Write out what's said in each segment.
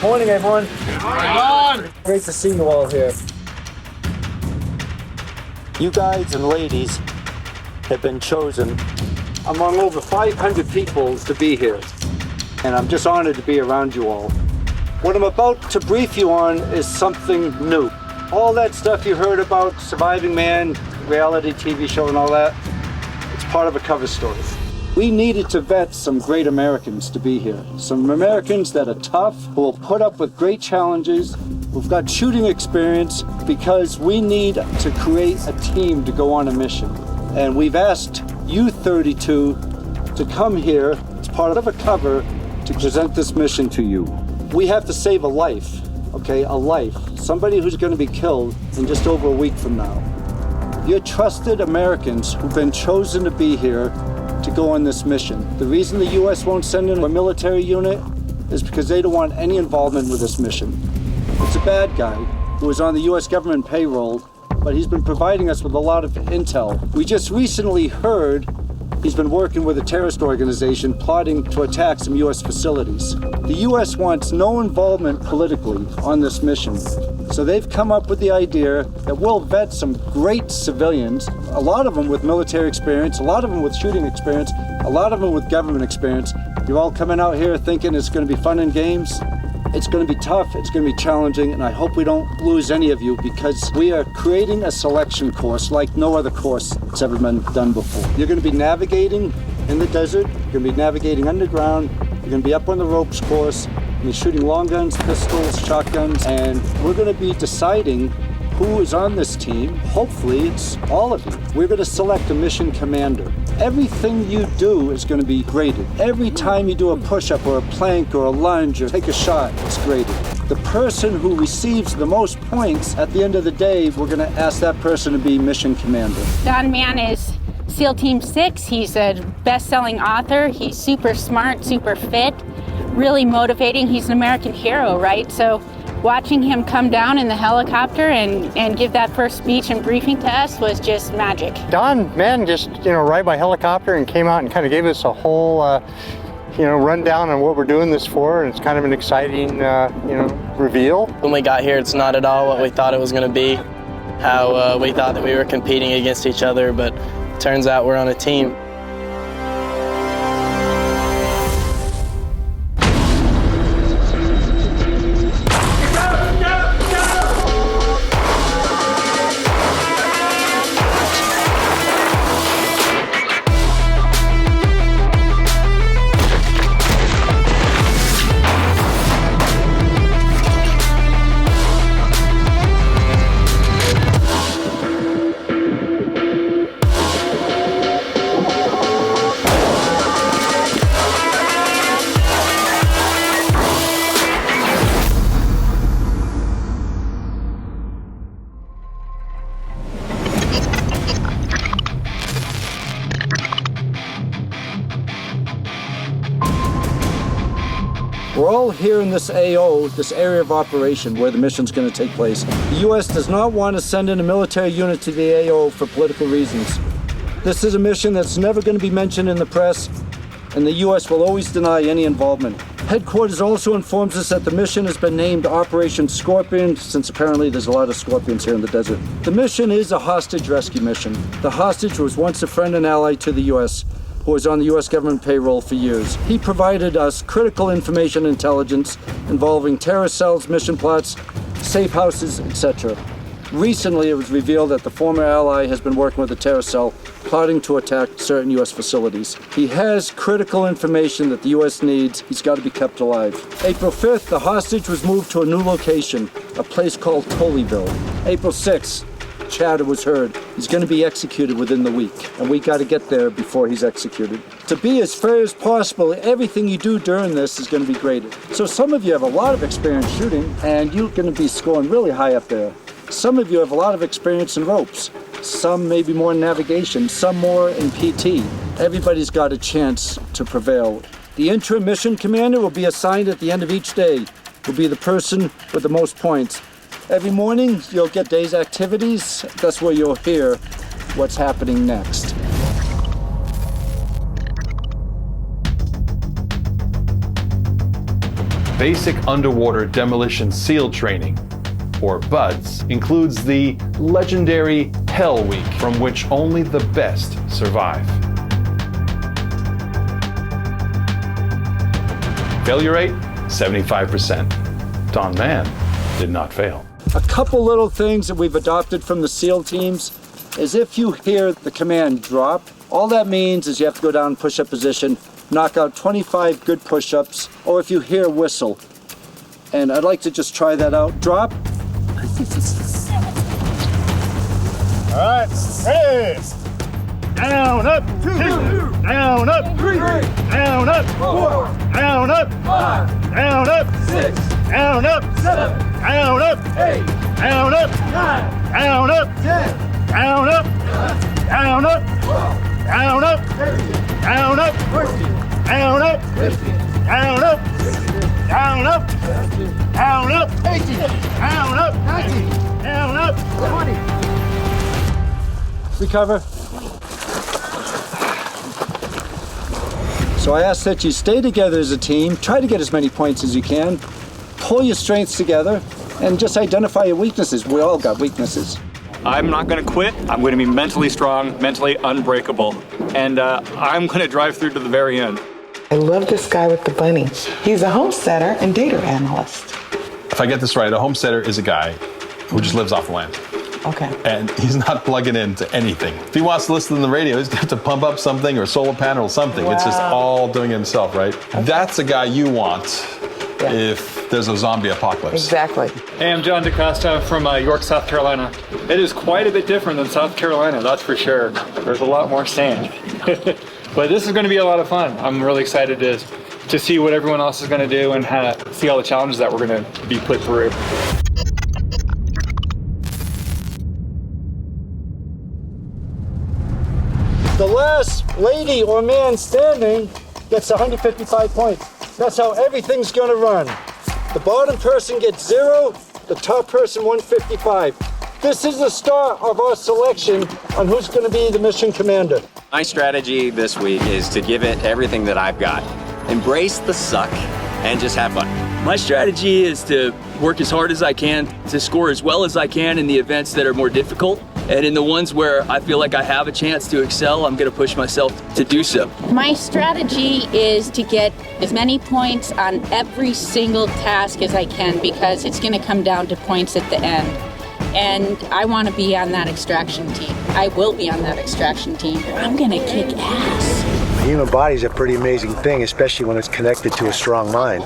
Morning, everyone. Morning. Great to see you all here. You guys and ladies have been chosen among over 500 people to be here. And I'm just honored to be around you all. What I'm about to brief you on is something new. All that stuff you heard about, Surviving Man, reality TV show and all that, it's part of a cover story. We needed to vet some great Americans to be here. Some Americans that are tough, who will put up with great challenges, who've got shooting experience, because we need to create a team to go on a mission. And we've asked you 32 to come here as part of a cover to present this mission to you. We have to save a life, okay? A life. Somebody who's going to be killed in just over a week from now. You're trusted Americans who've been chosen to be here to go on this mission. The reason the U.S. won't send in a military unit is because they don't want any involvement with this mission. It's a bad guy who is on the U.S. government payroll, but he's been providing us with a lot of intel. We just recently heard he's been working with a terrorist organization plotting to attack some U.S. facilities. The U.S. wants no involvement politically on this mission. So they've come up with the idea that we'll vet some great civilians, a lot of them with military experience, a lot of them with shooting experience, a lot of them with government experience. You're all coming out here thinking it's going to be fun and games. It's going to be tough, it's going to be challenging, and I hope we don't lose any of you, because we are creating a selection course like no other course that's ever been done before. You're going to be navigating in the desert, you're going to be navigating underground, you're going to be up on the ropes course, you're shooting long guns, pistols, shotguns, and we're going to be deciding who is on this team. Hopefully it's all of you. We're going to select a mission commander. Everything you do is going to be graded. Every time you do a push-up or a plank or a lunge or take a shot, it's graded. The person who receives the most points at the end of the day, we're going to ask that person to be mission commander. Don Mann is SEAL Team 6. He's a best-selling author. He's super smart, super fit, really motivating. He's an American hero, right? So watching him come down in the helicopter and give that first speech and briefing to us was just magic. Don Mann just, arrived by helicopter and came out and kind of gave us a whole, rundown on what we're doing this for, and it's kind of an exciting, reveal. When we got here, it's not at all what we thought it was going to be, how we thought that we were competing against each other, but turns out we're on a team. We're all here in this AO, this area of operation where the mission's going to take place. The U.S. does not want to send in a military unit to the AO for political reasons. This is a mission that's never going to be mentioned in the press, and the U.S. will always deny any involvement. Headquarters also informs us that the mission has been named Operation Scorpion, since apparently there's a lot of scorpions here in the desert. The mission is a hostage rescue mission. The hostage was once a friend and ally to the U.S., who was on the U.S. government payroll for years. He provided us critical information and intelligence involving terrorist cells, mission plots, safe houses, etc. Recently, it was revealed that the former ally has been working with the terrorist cell, plotting to attack certain U.S. facilities. He has critical information that the U.S. needs. He's got to be kept alive. April 5th, the hostage was moved to a new location, a place called Tolleyville. April 6th, chatter was heard. He's going to be executed within the week, and we got to get there before he's executed. To be as fair as possible, everything you do during this is going to be graded. So some of you have a lot of experience shooting, and you're going to be scoring really high up there. Some of you have a lot of experience in ropes. Some maybe more in navigation, some more in PT. Everybody's got a chance to prevail. The interim mission commander will be assigned at the end of each day. Will be the person with the most points. Every morning, you'll get day's activities. That's where you'll hear what's happening next. Basic Underwater Demolition SEAL Training, or BUDS, includes the legendary Hell Week, from which only the best survive. Failure rate, 75%. Don Mann did not fail. A couple little things that we've adopted from the SEAL teams is if you hear the command drop, all that means is you have to go down push-up position, knock out 25 good push-ups, or if you hear a whistle. And I'd like to just try that out. Drop. All right, ready. Down, up, 2, down, up, 3, down, up, 4, down, up, 5, down, up, 6, down, up, 7, down, up, 8, down, up, 9, down, up, 10, down, up, down, up, down, up, down, up, down, up, down, up, down, up, down, up, 18, down, up, 19, down, up, 20. Recover. So I ask that you stay together as a team, try to get as many points as you can, pull your strengths together, and just identify your weaknesses. We all got weaknesses. I'm not going to quit. I'm going to be mentally strong, mentally unbreakable, and I'm going to drive through to the very end. I love this guy with the bunny. He's a homesteader and data analyst. If I get this right, a homesteader is a guy who just lives off the land. Okay. And he's not plugging into anything. If he wants to listen to the radio, he's got to pump up something or solar panel or something. Wow. It's just all doing it himself, right? Okay. That's a guy you want if there's a zombie apocalypse. Exactly. Hey, I'm John DaCosta from York, South Carolina. It is quite a bit different than South Carolina, that's for sure. There's a lot more sand. But this is going to be a lot of fun. I'm really excited to see what everyone else is going to do and see all the challenges that we're going to be put through. The last lady or man standing gets 155 points. That's how everything's gonna run. The bottom person gets 0, the top person 155. This is the start of our selection on who's gonna be the mission commander. My strategy this week is to give it everything that I've got. Embrace the suck and just have fun. My strategy is to work as hard as I can, to score as well as I can in the events that are more difficult. And in the ones where I feel like I have a chance to excel, I'm going to push myself to do so. My strategy is to get as many points on every single task as I can, because it's going to come down to points at the end. And I want to be on that extraction team. I will be on that extraction team. I'm going to kick ass. The human body is a pretty amazing thing, especially when it's connected to a strong mind.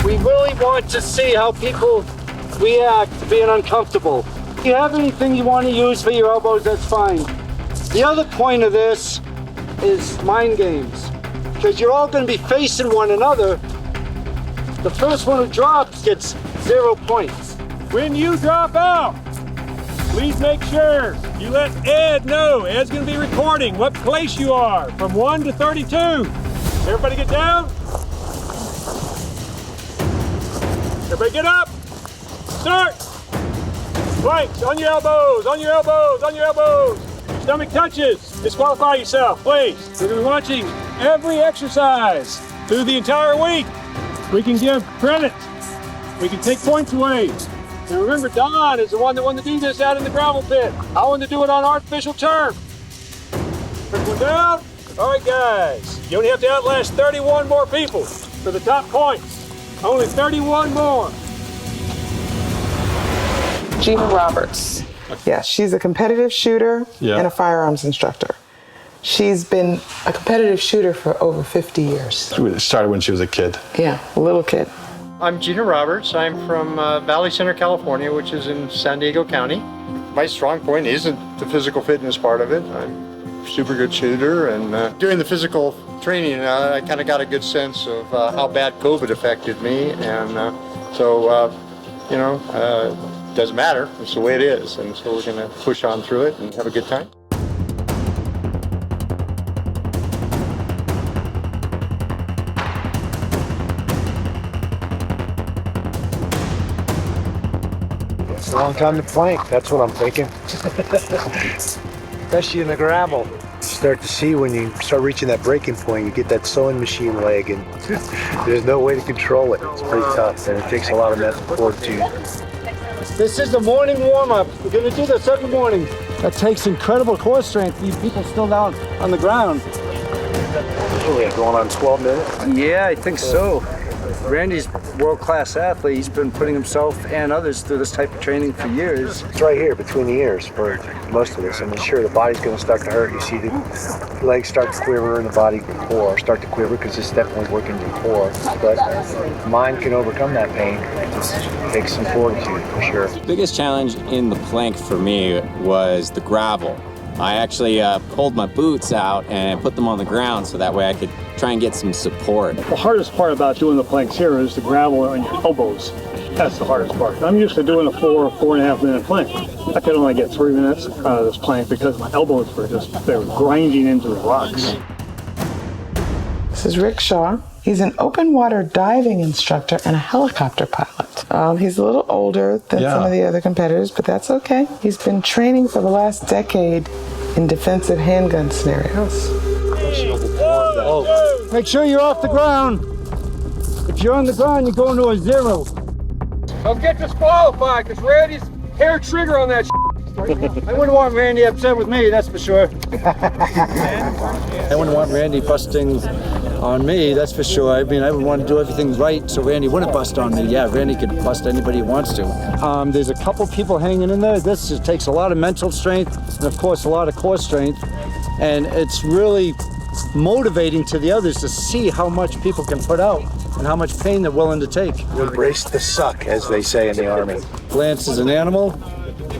We really want to see how people react to being uncomfortable. If you have anything you want to use for your elbows, that's fine. The other point of this is mind games, because you're all going to be facing one another. The first one who drops gets 0 points. When you drop out, please make sure you let Ed know. Ed's going to be recording what place you are from 1 to 32. Everybody get down. Everybody get up. Start. Planks on your elbows, on your elbows, on your elbows. Stomach touches. Disqualify yourself, please. We're going to be watching every exercise through the entire week. We can give credit. We can take points away. And remember, Don is the one that wanted to do this out in the gravel pit. I wanted to do it on artificial turf. Quick one down. All right, guys. You only have to outlast 31 more people for the top points. Only 31 more. Gina Roberts. Yeah, she's a competitive shooter and a firearms instructor. She's been a competitive shooter for over 50 years. She started when she was a kid. Yeah, a little kid. I'm Gina Roberts. I'm from Valley Center, California, which is in San Diego County. My strong point isn't the physical fitness part of it. I'm a super good shooter, and during the physical training, I kind of got a good sense of how bad COVID affected me, and doesn't matter. It's the way it is, and so we're going to push on through it and have a good time. It's a long time to plank, that's what I'm thinking. Especially in the gravel. start to see when you start reaching that breaking point, you get that sewing machine leg, and there's no way to control it. It's pretty tough, and it takes a lot of mental fortitude. This is the morning warm-up. We're going to do this every morning. That takes incredible core strength. These people still down on the ground. Going on 12 minutes? Yeah, I think so. Randy's a world-class athlete. He's been putting himself and others through this type of training for years. It's right here between the ears for most of this. I mean, sure, the body's going to start to hurt. You see the legs start to quiver and the body, the core start to quiver because it's definitely working your core. But mind can overcome that pain. It just takes some fortitude for sure. The biggest challenge in the plank for me was the gravel. I actually pulled my boots out and put them on the ground so that way I could try and get some support. The hardest part about doing the planks here is the gravel on your elbows. That's the hardest part. I'm used to doing a 4.5 minute plank. I could only get 3 minutes out of this plank because my elbows were they were grinding into the rocks. This is Rick Shaw. He's an open water diving instructor and a helicopter pilot. He's a little older than some of the other competitors, but that's okay. He's been training for the last decade in defensive handgun scenarios. Make sure you're off the ground. If you're on the ground, you're going to a 0. Don't get disqualified because Randy's hair trigger on that I wouldn't want Randy upset with me, that's for sure. I wouldn't want Randy busting on me, that's for sure. I mean, I would want to do everything right so Randy wouldn't bust on me. Yeah, Randy could bust anybody he wants to. There's a couple people hanging in there. This just takes a lot of mental strength and, of course, a lot of core strength. And it's really motivating to the others to see how much people can put out and how much pain they're willing to take. Embrace the suck, as they say in the Army. Lance is an animal.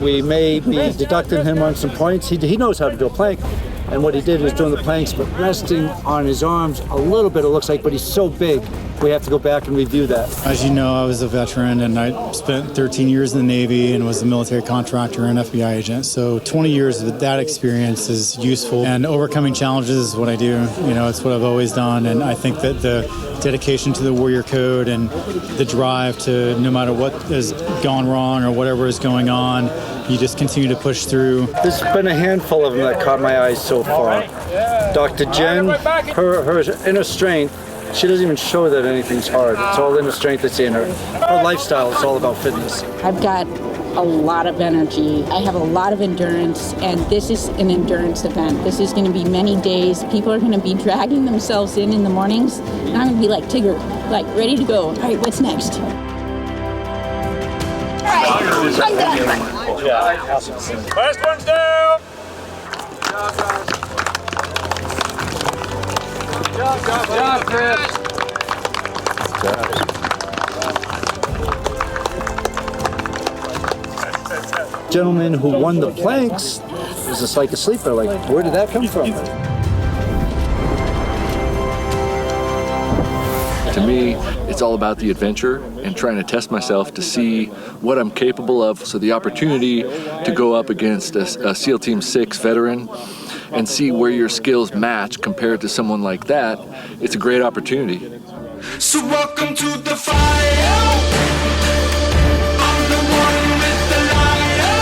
We may be deducting him on some points. He knows how to do a plank. And what he did was doing the planks, but resting on his arms a little bit, it looks like, but he's so big, we have to go back and review that. As you know, I was a veteran and I spent 13 years in the Navy and was a military contractor and FBI agent. So 20 years of that experience is useful, and overcoming challenges is what I do. You know, it's what I've always done, and I think that the dedication to the warrior code and the drive to, no matter what has gone wrong or whatever is going on, you just continue to push through. There's been a handful of them that caught my eyes so far. Dr. Jen, her inner strength, she doesn't even show that anything's hard. It's all inner strength that's in her. Her lifestyle is all about fitness. I've got a lot of energy. I have a lot of endurance, and this is an endurance event. This is going to be many days. People are going to be dragging themselves in the mornings, and I'm going to be like Tigger, like ready to go. All right, what's next? I'm done. Last one's down. Good job, Chris. Gentleman who won the planks is just like a sleeper. Like, where did that come from? To me, it's all about the adventure and trying to test myself to see what I'm capable of. So the opportunity to go up against a SEAL Team 6 veteran and see where your skills match compared to someone like that, it's a great opportunity. So welcome to the fire. I'm the one with the lighter.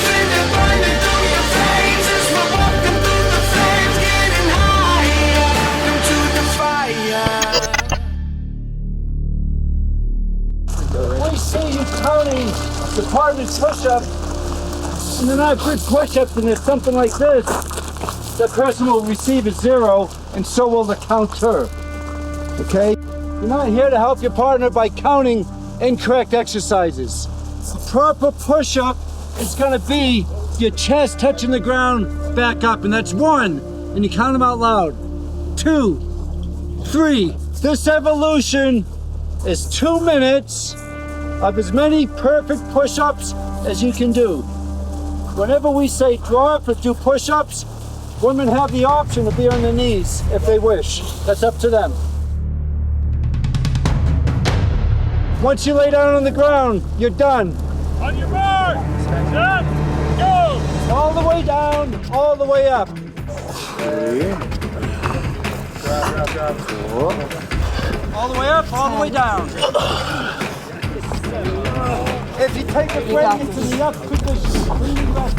Feel it burning through your veins as we're walking through the flames, getting higher. Welcome to the fire. We see you counting the part of push-up, and then I put push-ups and it's something like this. The person will receive a 0, and so will the counter. Okay? You're not here to help your partner by counting incorrect exercises. A proper push-up is going to be your chest touching the ground, back up, and that's 1, and you count them out loud. 2, 3. This evolution is 2 minutes of as many perfect push-ups as you can do. Whenever we say drop or do push-ups, women have the option to be on their knees if they wish. That's up to them. Once you lay down on the ground, you're done. On your mark, set, go! All the way down, all the way up. 3. All the way up, all the way down. If you take a break into the up position, really rest.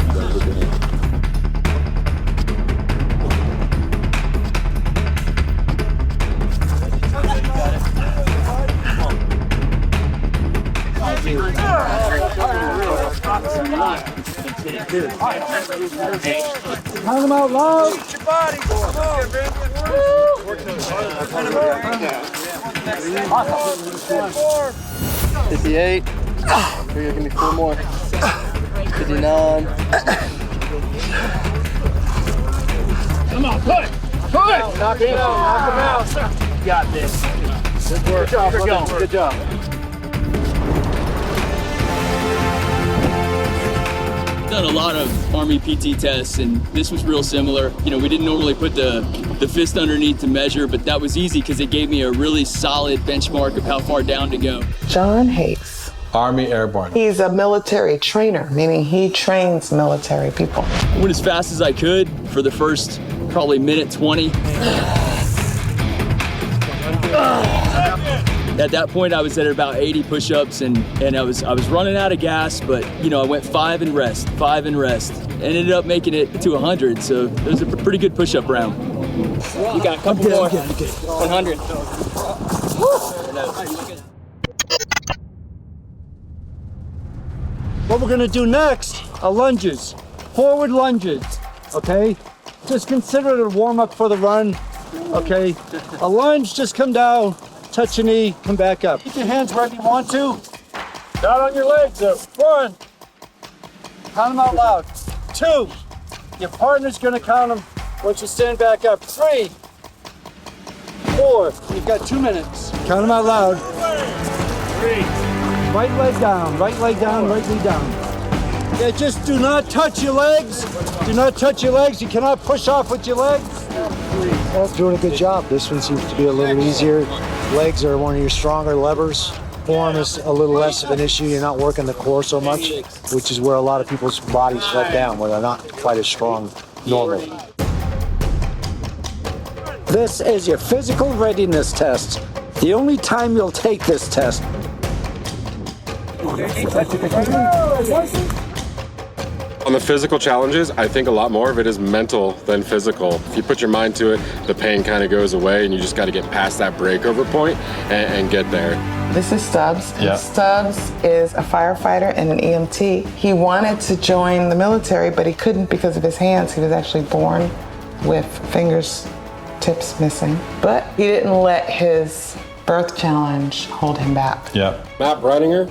Count them out loud. 58. Here, give me 4 more. 59. Come on, push! Knock him out. You got this. Good work. Good job. Good job. Done a lot of Army PT tests, and this was real similar. You know, we didn't normally put the fist underneath to measure, but that was easy because it gave me a really solid benchmark of how far down to go. John Hakes. Army Airborne. He's a military trainer, meaning he trains military people. I went as fast as I could for the first probably minute 20. At that point, I was at about 80 push-ups, and I was running out of gas, but you know, I went 5 and rest, and ended up making it to 100. So it was a pretty good push-up round. You got a couple more. 100. What we're gonna do next are lunges, forward lunges, okay? Just consider it a warm-up for the run, okay? A lunge, just come down, touch your knee, come back up. Keep your hands wherever you want to. Not on your legs, though. 1, count them out loud. 2, your partner's gonna count them once you stand back up. 3, 4, you've got 2 minutes. Count them out loud. 3. Right leg down, right leg down, right leg down. Yeah, just do not touch your legs. Do not touch your legs. You cannot push off with your legs. Well, doing a good job. This one seems to be a little easier. Legs are one of your stronger levers. Form is a little less of an issue. You're not working the core so much, which is where a lot of people's bodies let down, where they're not quite as strong normally. This is your physical readiness test. The only time you'll take this test. On the physical challenges, I think a lot more of it is mental than physical. If you put your mind to it, the pain kind of goes away, and you just got to get past that breakover point and get there. This is Stubbs. Yeah. Stubbs is a firefighter and an EMT. He wanted to join the military, but he couldn't because of his hands. He was actually born with fingers tips missing. But he didn't let his birth challenge hold him back. Yeah. Matt Breininger,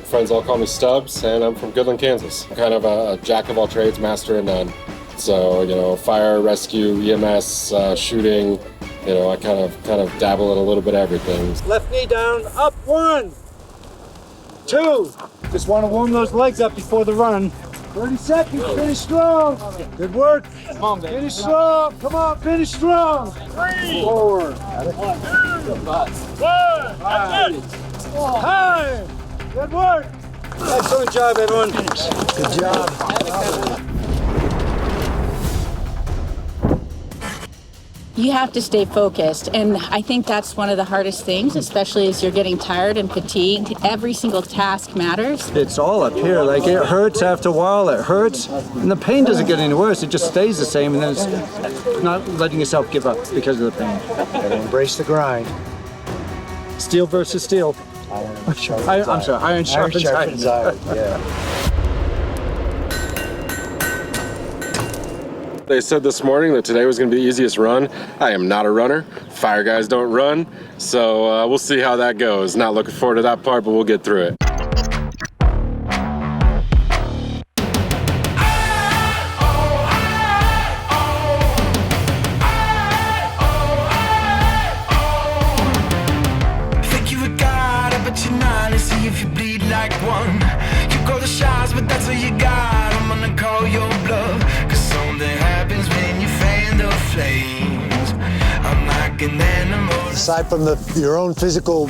friends all call me Stubbs, and I'm from Goodland, Kansas. I'm kind of a jack of all trades, master of none. So, you know, fire, rescue, EMS, shooting, you know, I kind of dabble in a little bit of everything. Left knee down, up. 1, 2. Just want to warm those legs up before the run. 30 seconds, finish strong. Good work. Come on, baby. Finish strong. Come on, finish strong. 3. 4. 1. That's it. Time. Good work. Excellent job, everyone. Good job. You have to stay focused, and I think that's one of the hardest things, especially as you're getting tired and fatigued. Every single task matters. It's all up here. Like, it hurts after a while. It hurts, and the pain doesn't get any worse. It just stays the same, and then it's not letting yourself give up because of the pain. And embrace the grind. Steel versus steel. Iron sharpens I'm sorry, iron sharpens iron. Yeah. They said this morning that today was going to be the easiest run. I am not a runner. Fire guys don't run. So we'll see how that goes. Not looking forward to that part, but we'll get through it. Think you a god, but you're not. Let's see if you bleed like one. You call the shots, but that's all you got. I'm gonna call your bluff, 'cause something happens when you fan the flames. I'm like an animal. Aside from your own physical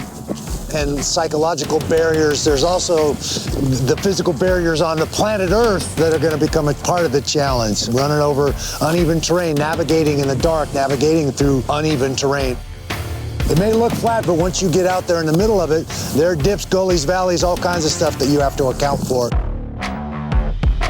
and psychological barriers, there's also the physical barriers on the planet Earth that are going to become a part of the challenge. Running over uneven terrain, navigating in the dark, navigating through uneven terrain. It may look flat, but once you get out there in the middle of it, there are dips, gullies, valleys, all kinds of stuff that you have to account for.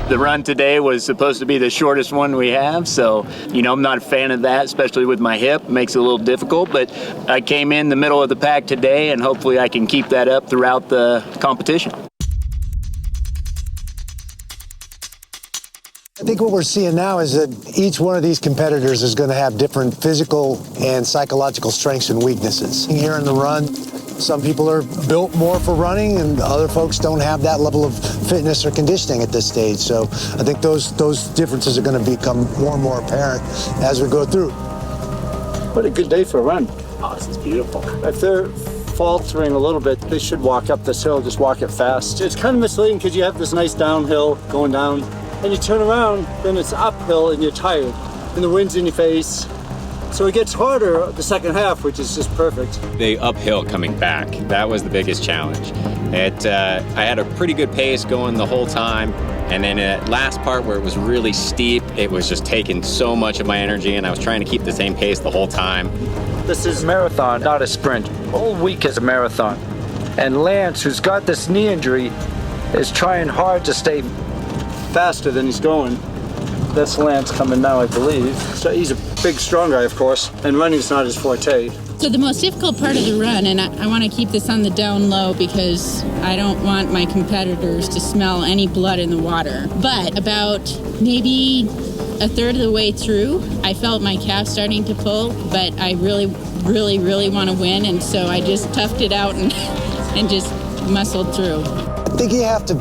The run today was supposed to be the shortest one we have, so, you know, I'm not a fan of that, especially with my hip. It makes it a little difficult, but I came in the middle of the pack today, and hopefully I can keep that up throughout the competition. think what we're seeing now is that each one of these competitors is going to have different physical and psychological strengths and weaknesses. Here in the run, some people are built more for running and other folks don't have that level of fitness or conditioning at this stage. So I think those differences are going to become more and more apparent as we go through. What a good day for a run. Oh, this is beautiful. If they're faltering a little bit, they should walk up this hill, just walk it fast. It's kind of misleading because you have this nice downhill going down, and you turn around, then it's uphill and you're tired, and the wind's in your face. So it gets harder the second half, which is just perfect. The uphill coming back, that was the biggest challenge. I had a pretty good pace going the whole time, and then that last part where it was really steep, it was just taking so much of my energy, and I was trying to keep the same pace the whole time. This is a marathon, not a sprint. All week is a marathon. And Lance, who's got this knee injury, is trying hard to stay faster than he's going. That's Lance coming now, I believe. So he's a big, strong guy, of course, and running's not his forte. So the most difficult part of the run, and I want to keep this on the down low because I don't want my competitors to smell any blood in the water. But about maybe a third of the way through, I felt my calf starting to pull, but I really want to win, and so I just toughed it out and just muscled through. I think you have to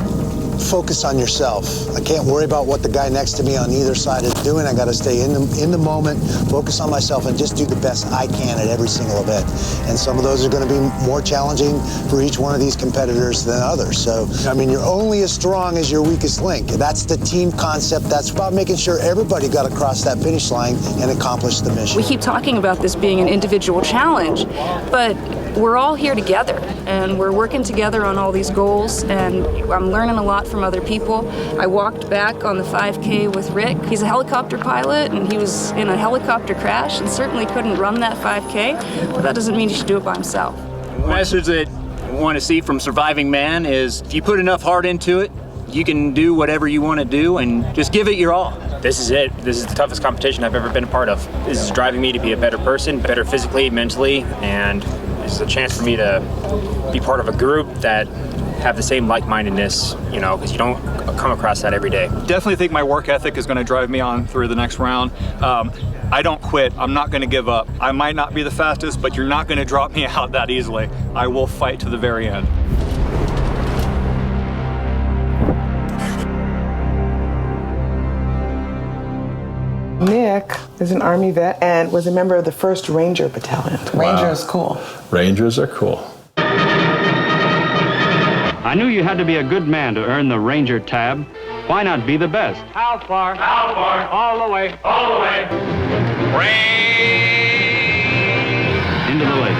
focus on yourself. I can't worry about what the guy next to me on either side is doing. I got to stay in the moment, focus on myself, and just do the best I can at every single event. And some of those are going to be more challenging for each one of these competitors than others. So, I mean, you're only as strong as your weakest link. That's the team concept. That's about making sure everybody got across that finish line and accomplished the mission. We keep talking about this being an individual challenge, but we're all here together, and we're working together on all these goals, and I'm learning a lot from other people. I walked back on the 5K with Rick. He's a helicopter pilot, and he was in a helicopter crash and certainly couldn't run that 5K, but that doesn't mean he should do it by himself. The message that I want to see from surviving man is if you put enough heart into it, you can do whatever you want to do and just give it your all. This is it. This is the toughest competition I've ever been a part of. This is driving me to be a better person, better physically, mentally, and this is a chance for me to be part of a group that have the same like-mindedness, you know, because you don't come across that every day. Definitely think my work ethic is going to drive me on through the next round. I don't quit. I'm not going to give up. I might not be the fastest, but you're not going to drop me out that easily. I will fight to the very end. Nick is an Army vet and was a member of the 1st Ranger Battalion. Ranger is cool. Rangers are cool. I knew you had to be a good man to earn the Ranger tab. Why not be the best? How far? How far? All the way. All the way. Into the lake.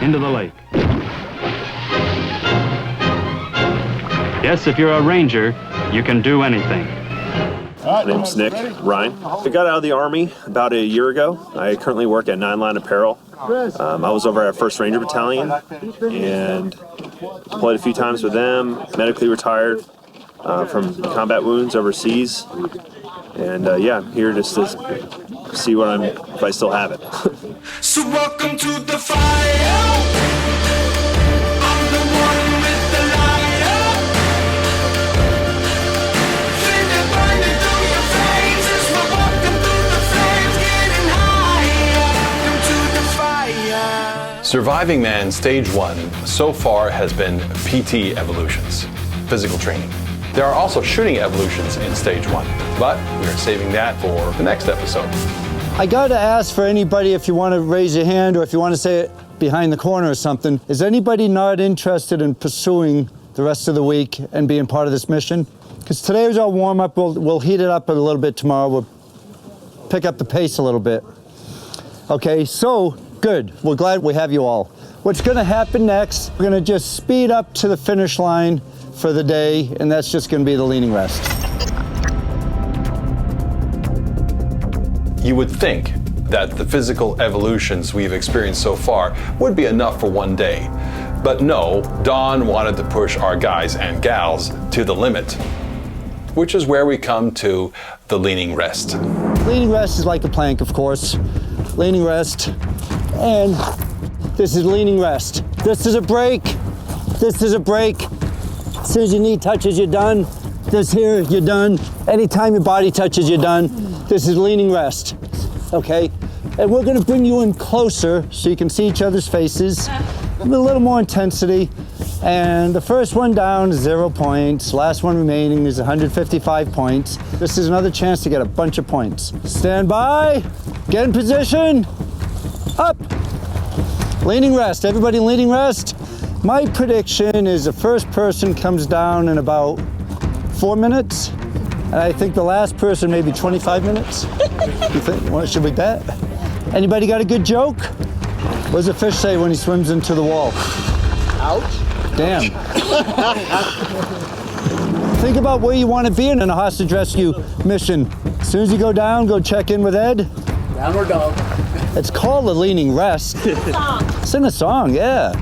Into the lake. Yes, if you're a ranger, you can do anything. My name's Nick Ryan. I got out of the Army about a year ago. I currently work at 9 Line Apparel. I was over at 1st Ranger Battalion and played a few times with them, medically retired from combat wounds overseas. And yeah, I'm here just to see what if I still have it. So welcome to the fire. I'm the one with the lighter. Feel it burning through your veins as we're walking through the flames, getting higher. Welcome to the fire. Surviving Man Stage 1 so far has been PT evolutions, physical training. There are also shooting evolutions in Stage 1, but we are saving that for the next episode. I gotta ask for anybody, if you want to raise your hand or if you want to say it behind the corner or something, is anybody not interested in pursuing the rest of the week and being part of this mission? Because today was our warm-up. We'll heat it up a little bit tomorrow. We'll pick up the pace a little bit. Okay, so good. We're glad we have you all. What's gonna happen next, we're gonna just speed up to the finish line for the day, and that's just gonna be the leaning rest. You would think that the physical evolutions we've experienced so far would be enough for one day. But no, Don wanted to push our guys and gals to the limit, which is where we come to the leaning rest. Leaning rest is like a plank, of course. leaning rest, and this is leaning rest. This is a break. This is a break. As soon as your knee touches, you're done. This here, you're done. Anytime your body touches, you're done. This is leaning rest, okay? And we're gonna bring you in closer so you can see each other's faces with a little more intensity. And the first one down is 0 points. Last one remaining is 155 points. This is another chance to get a bunch of points. Stand by, get in position, up. Leaning rest, everybody leaning rest. My prediction is the first person comes down in about 4 minutes. And I think the last person maybe 25 minutes. You think, what should we bet? Anybody got a good joke? What does a fish say when he swims into the wall? Ouch. Damn. Think about where you want to be in a hostage rescue mission. As soon as you go down, go check in with Ed. Downward dog. It's called a leaning rest. Sing a song, yeah.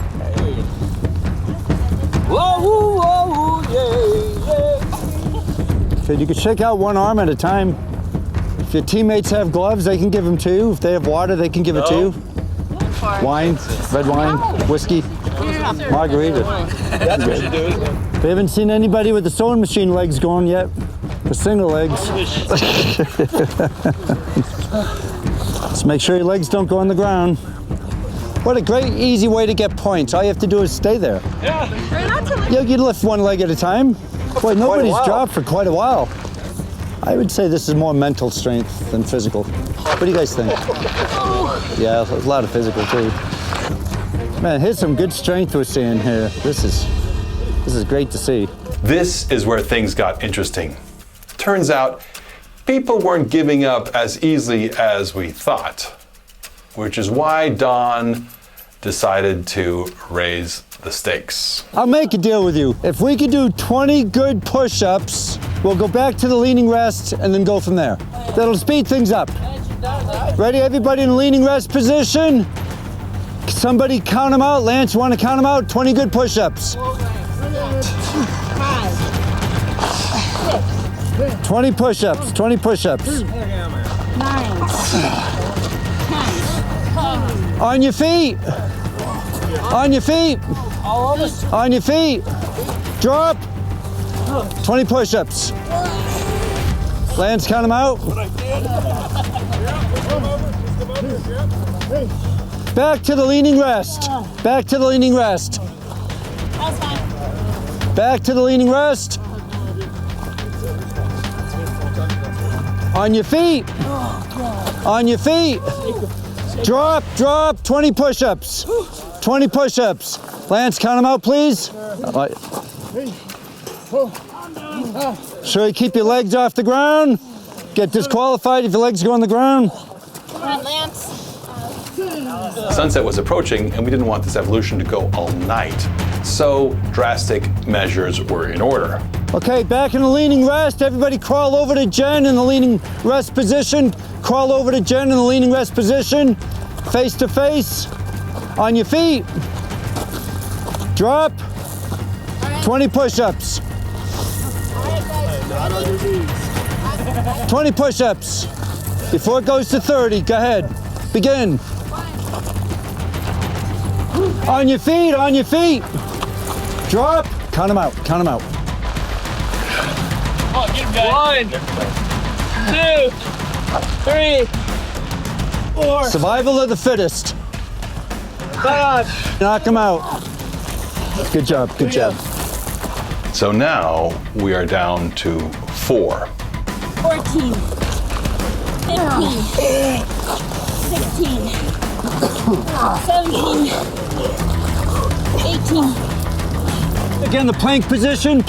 Whoa, whoa, yeah, yeah. So you can shake out one arm at a time. If your teammates have gloves, they can give them two. If they have water, they can give it to you. Wine, red wine, whiskey, margarita. That's what you do. We haven't seen anybody with the sewing machine legs going yet. The single legs. Just make sure your legs don't go on the ground. What a great, easy way to get points. All you have to do is stay there. Yeah, you lift one leg at a time. Boy, nobody's dropped for quite a while. I would say this is more mental strength than physical. What do you guys think? Yeah, a lot of physical too. Man, here's some good strength we're seeing here. This is great to see. This is where things got interesting. Turns out, people weren't giving up as easily as we thought, which is why Don decided to raise the stakes. I'll make a deal with you. If we could do 20 good push-ups, we'll go back to the leaning rest and then go from there. That'll speed things up. Ready, everybody in leaning rest position? Somebody count them out. Lance, you want to count them out? 20 good push-ups. 20 push-ups, 20 push-ups. 9. 10. On your feet. On your feet. On your feet. Drop. 20 push-ups. Lance, count them out. Back to the leaning rest. Back to the leaning rest. Back to the leaning rest. On your feet. On your feet. Drop, drop, 20 push-ups. 20 push-ups. Lance, count them out, please. Sure you keep your legs off the ground. Get disqualified if your legs go on the ground. Come on, Lance. Sunset was approaching, and we didn't want this evolution to go all night. So drastic measures were in order. Okay, back in the leaning rest. Everybody crawl over to Jen in the leaning rest position. Crawl over to Jen in the leaning rest position. Face to face. On your feet. Drop. 20 push-ups. 20 push-ups. Before it goes to 30, go ahead. Begin. On your feet, on your feet. Drop. Count them out, count them out. 1, 2, 3, 4. Survival of the fittest. 5. Knock them out. Good job, good job. So now we are down to 4. 14. 15. 16. 17. 18. Again, the plank position,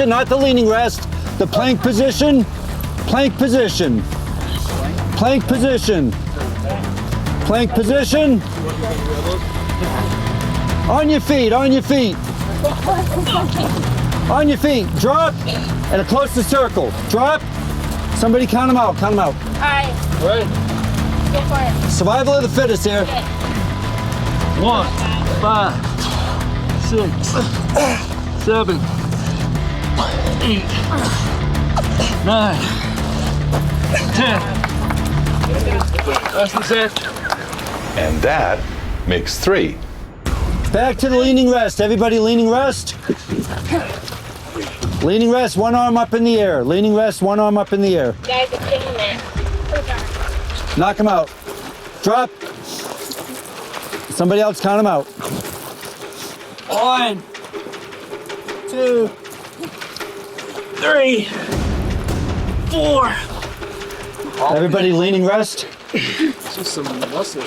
not the leaning rest. The plank position, plank position. Plank position. Plank position. On your feet, on your feet. On your feet, drop, and a close to circle. Drop, somebody count them out, count them out. All right. Ready? Go for it. Survival of the fittest here. 1, 5, 6, 7, 8, 9, 10, That's it. And that makes 3. Back to the leaning rest. Everybody leaning rest. Leaning rest, one arm up in the air. Leaning rest, one arm up in the air. Guys, it's getting there. Knock him out. Drop. Somebody else count him out. 1, 2, 3, 4. Everybody leaning rest. Just some muscle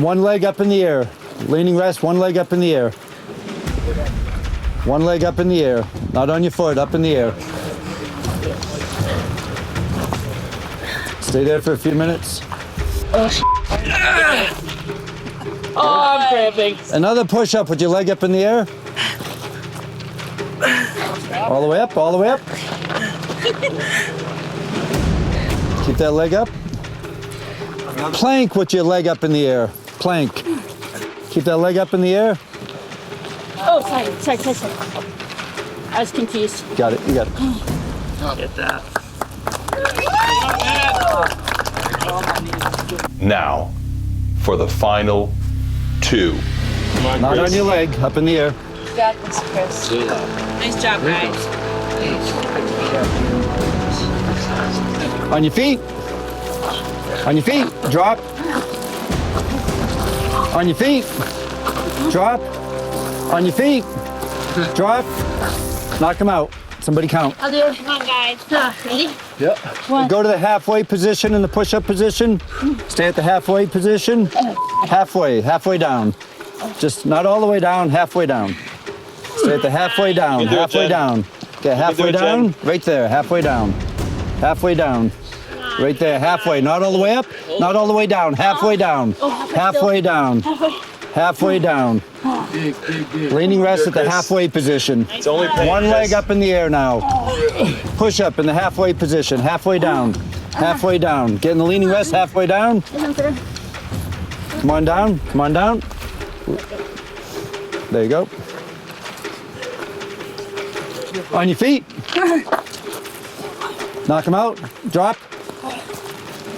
One leg up in the air. Leaning rest, one leg up in the air. One leg up in the air. Not on your foot, up in the air. Stay there for a few minutes. Oh, I'm cramping. Another push-up with your leg up in the air. All the way up, all the way up. Keep that leg up. Plank with your leg up in the air. Plank. Keep that leg up in the air. Oh, sorry. I was confused. Got it, you got it. Get that. Now, for the final 2. Not on your leg, up in the air. You got this, Chris. Nice job, guys. On your feet. On your feet. Drop. On your feet. Drop. On your feet. Drop. Knock him out. Somebody count. I'll do it. Come on, guys. Ready? Yep. Go to the halfway position in the push-up position. Stay at the halfway position. Halfway down. Just not all the way down, halfway down. Stay at the halfway down, halfway down. Okay, halfway down, right there, halfway down. Halfway down. Right there, halfway. Not all the way up, not all the way down. Halfway down. Halfway down. Halfway down. Leaning rest at the halfway position. One leg up in the air now. Push up in the halfway position. Halfway down. Halfway down. Get in the leaning rest halfway down. Come on down. Come on down. There you go. On your feet. Knock him out. Drop.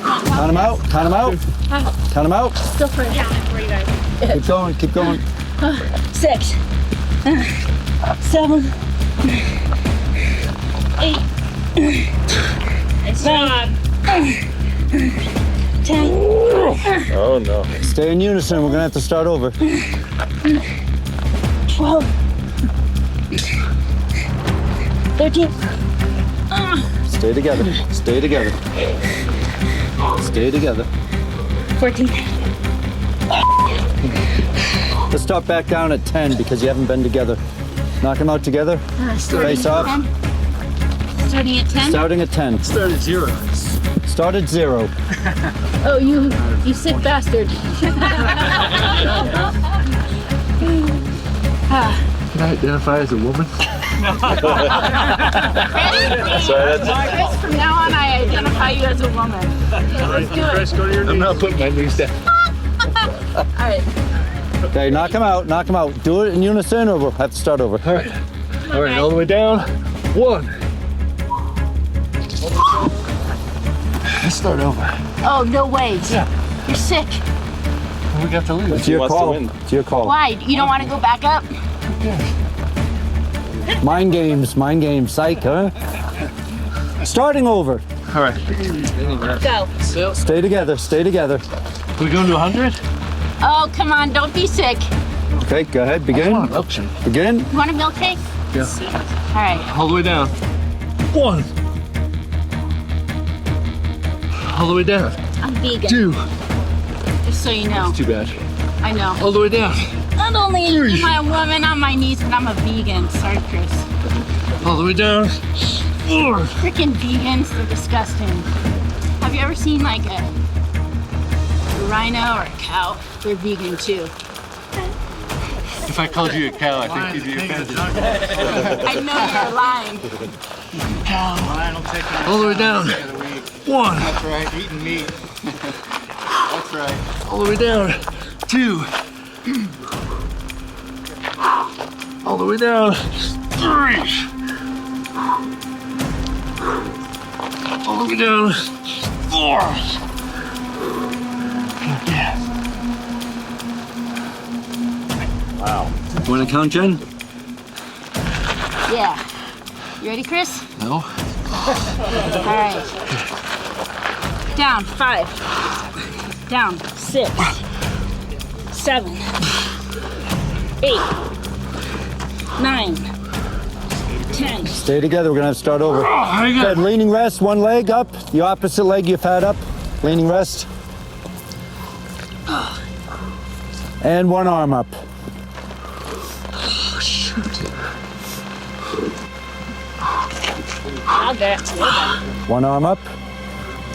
Count him out. Count him out. Count him out. Still for Keep going. Keep going. 6, 7, 8. Nice job. 10. Oh no. Stay in unison. We're gonna have to start over. 12. 13. Stay together. Stay together. Stay together. 14. Let's start back down at 10 because you haven't been together. Knock them out together. Face off. 10. Starting at 10? Starting at 10. Start at 0. Start at 0. Oh, you sick bastard. Can I identify as a woman? Chris, from now on, I identify you as a woman. Let's do it. Chris, go to your knees. I'm not putting my knees down. All right. Okay, knock them out. Knock them out. Do it in unison or we'll have to start over. All right. All right, all the way down. 1. Let's start over. Oh, no way. Yeah. You're sick. We got to lose. It's your call. It's your call. Why? You don't want to go back up? Mind games, psych, huh? Starting over. All right. Go. Stay together, stay together. We going to 100? Oh, come on. Don't be sick. Okay, go ahead, begin. Begin. You want a milkshake? Yeah. All right. All the way down. 1. All the way down. I'm vegan. 2. Just so you know. Too bad. I know. All the way down. Not only am I a woman on my knees, but I'm a vegan. Sorry, Chris. All the way down. 4. Freaking vegans, they're disgusting. Have you ever seen like a rhino or a cow? They're vegan too. If I called you a cow, I think you'd be offended. I know you're lying. All the way down. 1. That's right, eating meat. That's right. All the way down. 2. All the way down. 3. All the way down. Wow. Want to count, Jen? Yeah. You ready, Chris? No. All right. Down, 5. Down, 6. 7. 8. 9. 10. Stay together, we're gonna have to start over. Good, leaning rest, one leg up, the opposite leg you've had up. Leaning rest. And one arm up. Oh, shoot. One arm up.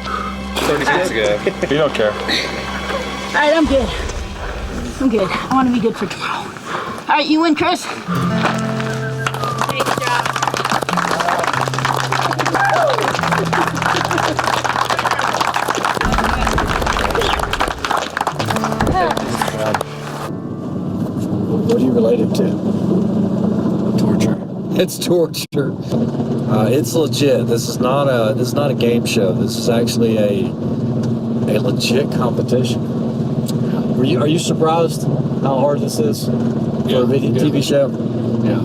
30 seconds ago. You don't care. All right, I'm good. I'm good. I want to be good for tomorrow. All right, you win, Chris. Great job. What are you related to? Torture. It's torture. It's legit. This is not a game show. This is actually a legit competition. Are you surprised how hard this is for a TV show?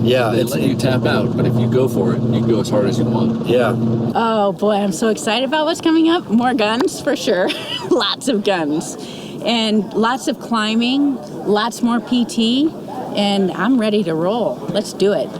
Yeah. They let you tap out, but if you go for it, you can go as hard as you want. Yeah. Oh boy, I'm so excited about what's coming up. More guns for sure. Lots of guns. And lots of climbing, lots more PT, and I'm ready to roll. Let's do it.